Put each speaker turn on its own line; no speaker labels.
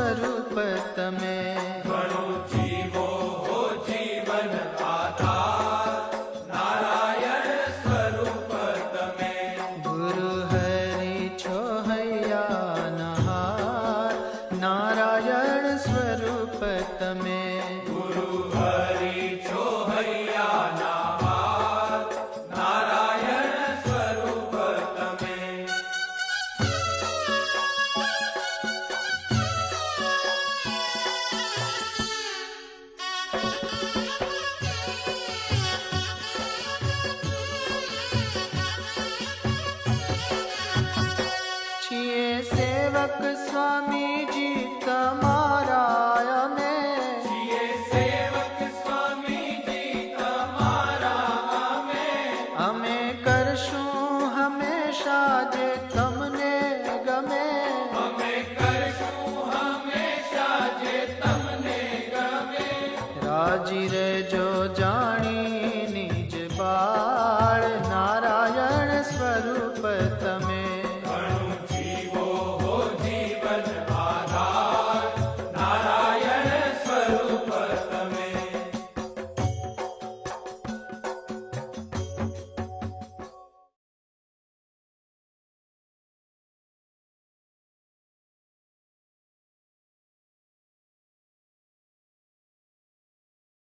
स्वरूप तमे।
ઘણો જીવો હો જીવન આધાર, નારાયણ સ્વરૂપ તમે.
गुरु हरि छो हैया नहार, नारायण स्वरूप तमे।
ગુરુ હરિ છો હૈયાના હાર, નારાયણ સ્વરૂપ તમે.
छिए सेवक स्वामी जी तमारा અમે।
છીએ સેવક સ્વામીજી તમારા અમે.
અમે કરશું હંમેશા જે તમને ગમે।
અમે કરશું હંમેશા જે તમને ગમે.
રાજી